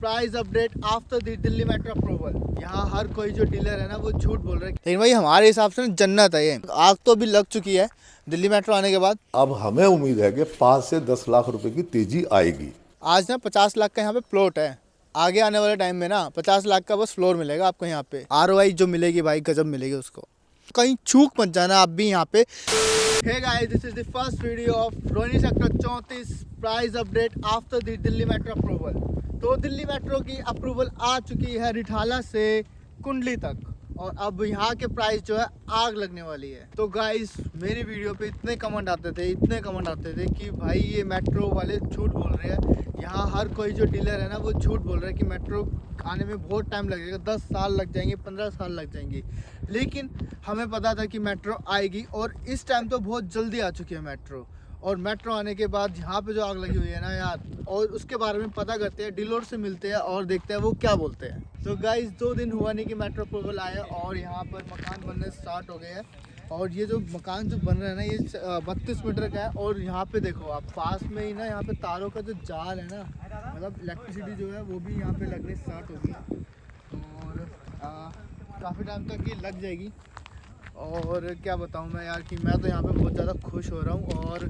Price update after the Delhi metro approval. यहाँ हर कोई जो डीलर है ना वो झूठ बोल रहा है, लेकिन भाई हमारे हिसाब से ना जन्नत है ये। आग तो अभी लग चुकी है दिल्ली मेट्रो आने के बाद। अब हमें उम्मीद है कि 5 से 10 लाख रुपए की तेजी आएगी। आज ना 50 लाख का यहाँ पे प्लॉट है। आगे आने वाले टाइम में ना 50 लाख का बस फ्लोर मिलेगा आपको यहाँ पे। ROI जो मिलेगी भाई गजब मिलेगी उसको। कहीं चूक मत जाना आप भी यहाँ पे। Hey guys, this is the first video of Rohini sector 34 price update after the Delhi metro approval. तो दिल्ली मेट्रो की अप्रूवल आ चुकी है रिठाला से कुंडली तक, और अब यहाँ के प्राइस जो है आग लगने वाली है। तो गाइस मेरी वीडियो पे इतने कमेंट आते थे कि भाई ये मेट्रो वाले झूठ बोल रहे हैं। यहाँ हर कोई जो डीलर है ना वो झूठ बोल रहा है कि मेट्रो आने में बहुत टाइम लगेगा, 10 साल लग जाएंगे, 15 साल लग जाएंगे। लेकिन हमें पता था कि मेट्रो आएगी, और इस टाइम तो बहुत जल्दी आ चुकी है मेट्रो। और मेट्रो आने के बाद यहाँ पे जो आग लगी हुई है ना यार, और उसके बारे में पता करते हैं, डीलर से मिलते हैं और देखते हैं वो क्या बोलते हैं। तो गाइस 2 दिन हुआ नहीं कि मेट्रो अप्रूवल आया, और यहाँ पर मकान बनने स्टार्ट हो गए हैं। और ये जो मकान जो बन रहा है ना ये 32 मीटर का है। और यहाँ पे देखो आप पास में ही ना यहाँ पे तारों का जो जाल है ना, मतलब इलेक्ट्रिसिटी जो है वो भी यहाँ पे लगने स्टार्ट होगी, और काफ़ी टाइम तक ये लग जाएगी। और क्या बताऊं मैं यार कि मैं तो यहाँ पे बहुत ज़्यादा खुश हो रहा हूँ। और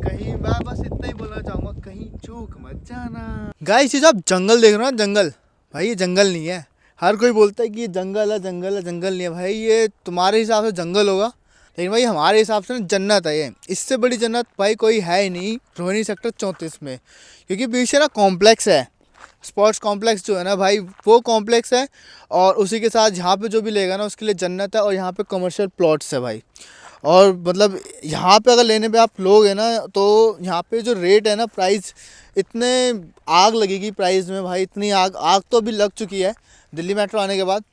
कहीं मैं बस इतना ही बोलना चाहूँगा, कहीं चूक मत जाना। गाइस ये जो आप जंगल देख रहे हो ना, जंगल भाई ये जंगल नहीं है। हर कोई बोलता है कि ये जंगल है, जंगल है, जंगल नहीं है भाई। ये तुम्हारे हिसाब से जंगल होगा, लेकिन भाई हमारे हिसाब से ना जन्नत है ये। इससे बड़ी जन्नत भाई कोई है ही नहीं रोहिणी सेक्टर 34 में। क्योंकि पीछे ना कॉम्प्लेक्स है, स्पोर्ट्स कॉम्प्लेक्स जो है ना भाई वो कॉम्प्लेक्स है। और उसी के साथ यहाँ पे जो भी लेगा ना उसके लिए जन्नत है। और यहाँ पे कमर्शियल प्लॉट्स है भाई। और मतलब यहाँ पे अगर लेने पे आप लोग है ना, तो यहाँ पे जो रेट है ना, प्राइस इतने आग लगेगी प्राइस में भाई। इतनी आग तो अभी लग चुकी है दिल्ली मेट्रो आने के बाद,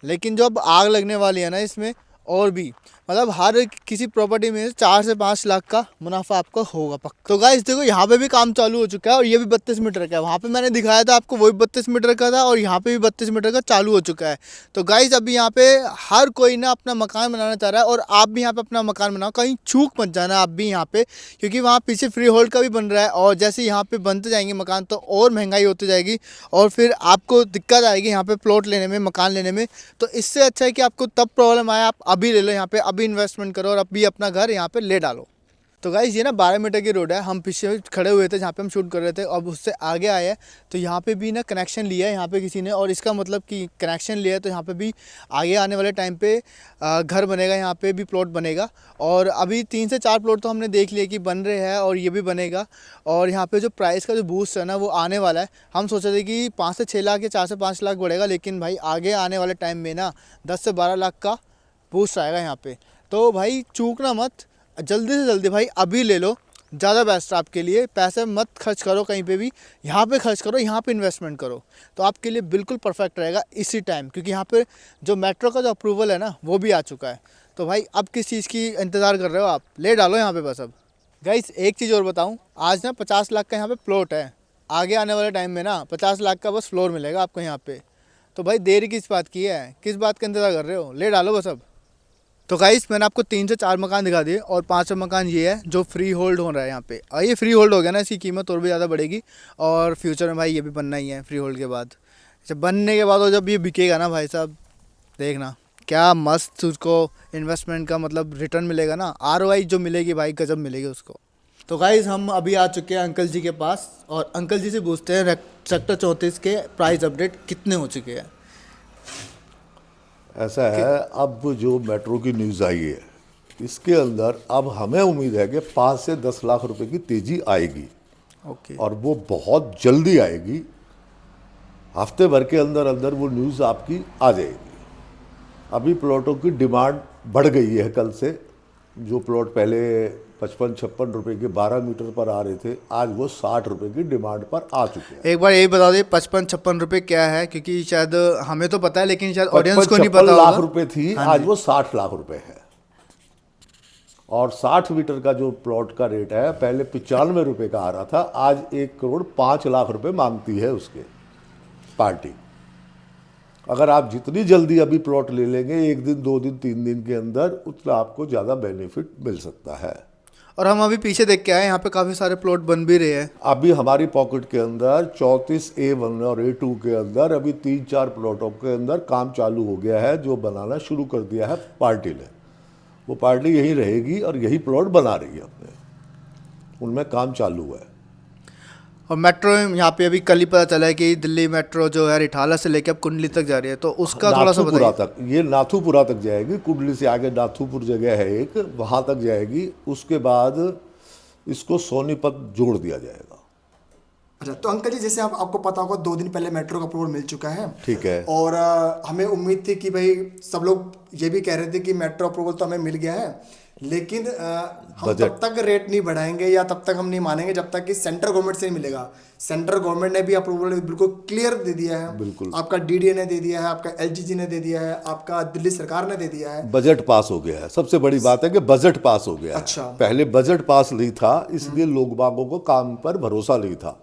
लेकिन जो अब आग लगने वाली है ना इसमें और भी, मतलब हर किसी प्रॉपर्टी में 4 से 5 लाख का मुनाफा आपको होगा पक्का। तो गाइस देखो यहाँ पे भी काम चालू हो चुका है, और ये भी 32 मीटर का है। वहाँ पे मैंने दिखाया था आपको, वही 32 मीटर का था, और यहाँ पे भी 32 मीटर का चालू हो चुका है। तो गाइस अभी यहाँ पे हर कोई ना अपना मकान बनाना चाह रहा है, और आप भी यहाँ पे अपना मकान बनाओ। कहीं चूक मत जाना आप भी यहाँ पे, क्योंकि वहाँ पीछे फ्री होल्ड का भी बन रहा है। और जैसे यहाँ पे बनते जाएंगे मकान तो और महंगाई होती जाएगी, और फिर आपको दिक्कत आएगी यहाँ पे प्लॉट लेने में, मकान लेने में। तो इससे अच्छा है कि आपको तब प्रॉब्लम आए, आप अभी ले लो यहाँ पे, अभी इन्वेस्टमेंट करो और अभी अपना घर यहाँ पे ले डालो। तो गाइस ये ना 12 मीटर की रोड है। हम पीछे खड़े हुए थे जहाँ पे हम शूट कर रहे थे, अब उससे आगे आए हैं। तो यहाँ पे भी ना कनेक्शन लिया है यहाँ पे किसी ने, और इसका मतलब कि कनेक्शन लिया है तो यहाँ पे भी आगे आने वाले टाइम पे घर बनेगा, यहाँ पे भी प्लॉट बनेगा। और अभी 3 से 4 प्लॉट तो हमने देख लिए कि बन रहे हैं, और ये भी बनेगा। और यहाँ पे जो प्राइस का जो बूस्ट है ना वो आने वाला है। हम सोच रहे थे कि 5 से 6 लाख या 4 से 5 लाख बढ़ेगा, लेकिन भाई आगे आने वाले टाइम में ना 10 से 12 लाख का बूस्ट आएगा यहाँ पे। तो भाई चूकना मत, जल्दी से जल्दी भाई अभी ले लो, ज़्यादा बेस्ट आपके लिए। पैसे मत खर्च करो कहीं पे भी, यहाँ पे खर्च करो, यहाँ पे इन्वेस्टमेंट करो, तो आपके लिए बिल्कुल परफेक्ट रहेगा इसी टाइम। क्योंकि यहाँ पे जो मेट्रो का जो अप्रूवल है ना वो भी आ चुका है। तो भाई अब किस चीज़ की इंतज़ार कर रहे हो आप, ले डालो यहाँ पे बस अब। गाइस एक चीज़ और बताऊँ, आज ना 50 लाख का यहाँ पे प्लॉट है। आगे आने वाले टाइम में ना 50 लाख का बस फ्लोर मिलेगा आपको यहाँ पे। तो भाई देरी किस बात की है, किस बात का इंतज़ार कर रहे हो, ले डालो बस अब। तो गाइस मैंने आपको 3 से 4 मकान दिखा दिए, और 5वां मकान ये है जो फ्री होल्ड हो रहा है यहाँ पे। और ये फ्री होल्ड हो गया ना, इसकी कीमत और भी ज़्यादा बढ़ेगी। और फ्यूचर में भाई ये भी बनना ही है फ्री होल्ड के बाद। जब बनने के बाद और जब ये बिकेगा ना भाई साहब, देखना क्या मस्त उसको इन्वेस्टमेंट का मतलब रिटर्न मिलेगा ना। ROI जो मिलेगी भाई गजब मिलेगी उसको। तो गाइस हम अभी आ चुके हैं अंकल जी के पास, और अंकल जी से पूछते हैं सेक्टर 34 के प्राइस अपडेट कितने हो चुके हैं। ऐसा है, अब जो मेट्रो की न्यूज़ आई है इसके अंदर अब हमें उम्मीद है कि 5 से 10 लाख रुपए की तेजी आएगी। ओके। और वो बहुत जल्दी आएगी, हफ्ते भर के अंदर अंदर वो न्यूज़ आपकी आ जाएगी। अभी प्लॉटों की डिमांड बढ़ गई है कल से। जो प्लॉट पहले 55-56 रुपए के 12 मीटर पर आ रहे थे, आज वो 60 रुपए की डिमांड पर आ चुके हैं। एक बार यही बता दे 55-56 रुपए क्या है, क्योंकि शायद हमें तो पता है लेकिन शायद ऑडियंस को नहीं 55 पता लाख होगा। रुपए थी, हाँ आज जी। वो 60 लाख रुपए है। और 60 मीटर का जो प्लॉट का रेट है पहले 95 रुपए का आ रहा था, आज 1 करोड़ 5 लाख रुपए मांगती है उसके पार्टी। अगर आप जितनी जल्दी अभी प्लॉट ले लेंगे, 1 दिन 2 दिन 3 दिन के अंदर, उतना आपको ज़्यादा बेनिफिट मिल सकता है। और हम अभी पीछे देख के आए, यहाँ पे काफ़ी सारे प्लॉट बन भी रहे हैं। अभी हमारी पॉकेट के अंदर 34 A1 और A2 के अंदर अभी 3-4 प्लॉटों के अंदर काम चालू हो गया है, जो बनाना शुरू कर दिया है पार्टी ने। वो पार्टी यहीं रहेगी और यही प्लॉट बना रही है अपने, उनमें काम चालू है। और मेट्रो यहाँ पे अभी कल ही पता चला है कि दिल्ली मेट्रो जो है रिठाला से लेकर अब कुंडली तक जा रही है, तो उसका थोड़ा सा नाथुपुरा बताइए। तक, ये नाथुपुरा तक जाएगी। कुंडली से आगे नाथुपुर जगह है एक, वहाँ तक जाएगी। उसके बाद इसको सोनीपत जोड़ दिया जाएगा। अच्छा, तो अंकल जी जैसे आपको पता होगा 2 दिन पहले मेट्रो का अप्रूवल मिल चुका है। ठीक है। और हमें उम्मीद थी कि भाई सब लोग ये भी कह रहे थे कि मेट्रो अप्रूवल तो हमें मिल गया है, लेकिन हम तब तक रेट नहीं बढ़ाएंगे या तब तक हम नहीं मानेंगे जब तक कि सेंट्रल गवर्नमेंट से नहीं मिलेगा। सेंट्रल गवर्नमेंट ने भी अप्रूवल बिल्कुल क्लियर दे दिया है। बिल्कुल। आपका डीडीए ने दे दिया है, आपका एलजीजी ने दे दिया है, आपका दिल्ली सरकार ने दे दिया है। बजट पास हो गया है। सबसे बड़ी बात है कि बजट पास हो गया है। अच्छा। पहले बजट पास नहीं था, इसलिए लोग बागों को काम पर भरोसा नहीं था।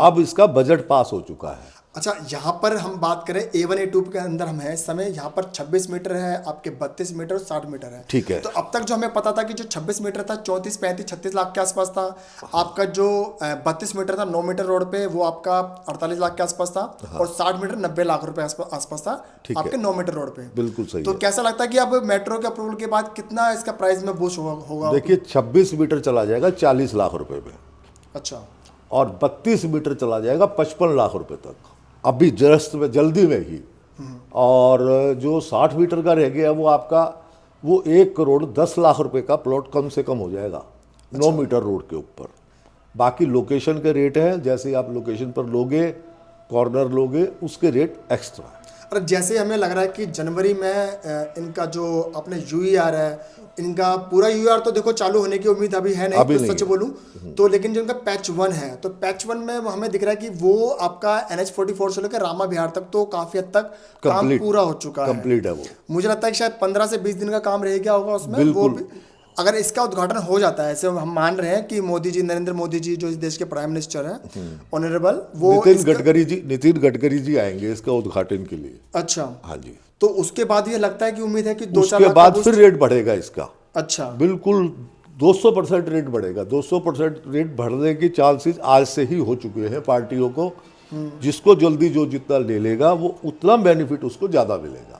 अब इसका बजट पास हो चुका है। अच्छा, यहाँ पर हम बात करें A1 A2 के अंदर हम हैं इस समय, यहाँ पर 26 मीटर है, आपके 32 मीटर और 60 मीटर है। ठीक है। तो अब तक जो हमें पता था कि जो 26 मीटर था 34, 35, 36 लाख के आसपास था। आपका जो 32 मीटर था 9 मीटर रोड पे, वो आपका 48 लाख के आसपास था। और 60 मीटर 90 लाख रुपए आसपास था आपके 9 मीटर रोड पे। बिल्कुल सही तो है। कैसा लगता है कि अब मेट्रो के अप्रूवल के बाद कितना इसका प्राइस में बूस्ट होगा? देखिए, 26 मीटर चला जाएगा 40 लाख रुपए में, अच्छा, और 32 मीटर चला जाएगा 55 लाख रुपए तक, अभी जस्ट में, जल्दी में ही। और जो 60 मीटर का रह गया वो आपका, वो 1 करोड़ 10 लाख रुपए का प्लॉट कम से कम हो जाएगा। 9 मीटर रोड के ऊपर। बाकी लोकेशन के रेट हैं, जैसे आप लोकेशन पर लोगे, कॉर्नर लोगे, उसके रेट एक्स्ट्रा है। और जैसे हमें लग रहा है कि जनवरी में इनका जो अपने यूईआर है, इनका पूरा यूईआर तो देखो चालू होने की उम्मीद अभी है नहीं, तो सच बोलूं तो। लेकिन जो इनका पैच 1 है, तो पैच 1 में हमें दिख रहा है कि वो आपका NH44 से लेकर रामा विहार तक तो काफी हद तक काम पूरा हो चुका है। कंप्लीट है वो। मुझे लगता है कि शायद 15 से 20 दिन का काम रह गया होगा उसमें। वो बिल्कुल। भी अगर इसका उद्घाटन हो जाता है, ऐसे हम मान रहे हैं कि मोदी जी, नरेंद्र मोदी जी जो इस देश के प्राइम मिनिस्टर हैं, ऑनरेबल, वो नितिन गडकरी जी आएंगे इसका उद्घाटन के लिए। अच्छा, हाँ जी। तो उसके बाद ये लगता है कि उम्मीद है कि 2-4 उसके लाख बाद फिर रेट बढ़ेगा इसका। अच्छा, बिल्कुल 200% रेट बढ़ेगा। 200% रेट बढ़ने की चांसेस आज से ही हो चुके हैं पार्टियों को। जिसको जल्दी जो जितना ले लेगा, वो उतना बेनिफिट उसको ज़्यादा मिलेगा।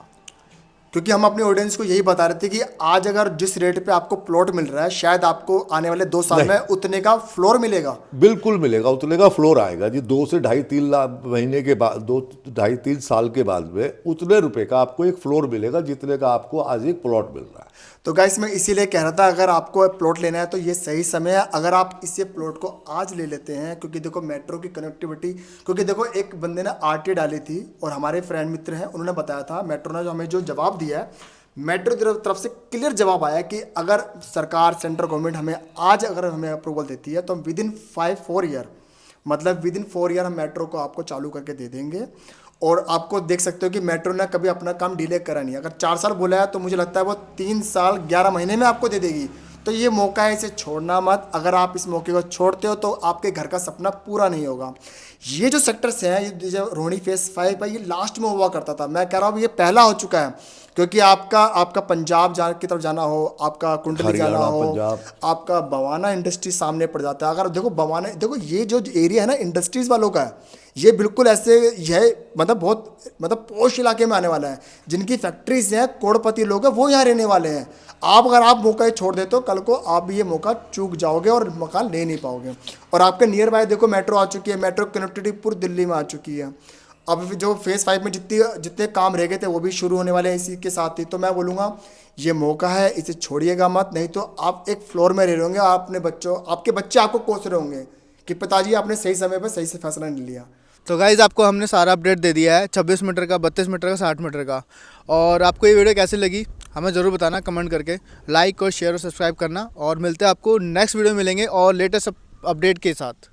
क्योंकि हम अपने ऑडियंस को यही बता रहे थे कि आज अगर जिस रेट पे आपको प्लॉट मिल रहा है, शायद आपको आने वाले 2 साल में उतने का फ्लोर मिलेगा। बिल्कुल मिलेगा, उतने का फ्लोर आएगा जी। 2 से 2.5-3 महीने के बाद, 2-2.5-3 साल के बाद में उतने रुपए का आपको एक फ्लोर मिलेगा, जितने का आपको आज एक प्लॉट मिल रहा है। तो गाइस, मैं इसीलिए कह रहा था, अगर आपको प्लॉट लेना है तो ये सही समय है। अगर आप इसे प्लॉट को आज ले लेते हैं, क्योंकि देखो मेट्रो की कनेक्टिविटी, क्योंकि देखो एक बंदे ने RT डाली थी और हमारे फ्रेंड मित्र हैं, उन्होंने बताया था, मेट्रो ने जो हमें जो जवाब दिया है, मेट्रो की तरफ से क्लियर जवाब आया कि अगर सरकार, सेंट्रल गवर्नमेंट हमें आज अगर हमें अप्रूवल देती है तो हम विदिन 4 ईयर, मतलब विदिन 4 ईयर हम मेट्रो को आपको चालू करके दे देंगे। और आपको देख सकते हो कि मेट्रो ने कभी अपना काम डिले करा नहीं। अगर 4 साल बोला है तो मुझे लगता है वो 3 साल 11 महीने में आपको दे देगी। तो ये मौका है, इसे छोड़ना मत। अगर आप इस मौके को छोड़ते हो तो आपके घर का सपना पूरा नहीं होगा। ये जो सेक्टर्स हैं, ये जो रोहिणी फेज 5 है, ये लास्ट में हुआ करता था। मैं कह रहा हूँ ये पहला हो चुका है, क्योंकि आपका पंजाब की तरफ जाना हो, आपका कुंडली जाना हो, आपका बवाना इंडस्ट्री सामने पड़ जाता है। अगर देखो बवाना, देखो ये जो एरिया है ना इंडस्ट्रीज वालों का है, ये बिल्कुल ऐसे यह मतलब बहुत पोश इलाके में आने वाला है। जिनकी फैक्ट्रीज हैं, करोड़पति लोग हैं, वो यहाँ रहने वाले हैं। अगर आप मौका छोड़ देते हो, कल को आप भी ये मौका चूक जाओगे और मकान ले नहीं पाओगे। और आपके नियर बाय देखो मेट्रो आ चुकी है, मेट्रो कनेक्टिविटी पूरी दिल्ली में आ चुकी है। अब जो फेज़ 5 में जितने काम रह गए थे वो भी शुरू होने वाले हैं इसी के साथ ही। तो मैं बोलूँगा ये मौका है, इसे छोड़िएगा मत, नहीं तो आप एक फ्लोर में रह रहे होंगे, आपके बच्चे आपको कोस रहे होंगे कि पिताजी आपने सही समय पर सही से फैसला नहीं लिया। तो गाइज़, आपको हमने सारा अपडेट दे दिया है, 26 मीटर का, 32 मीटर का, 60 मीटर का। और आपको ये वीडियो कैसी लगी हमें ज़रूर बताना कमेंट करके। लाइक और शेयर और सब्सक्राइब करना, और मिलते हैं आपको नेक्स्ट वीडियो मिलेंगे और लेटेस्ट अपडेट के साथ।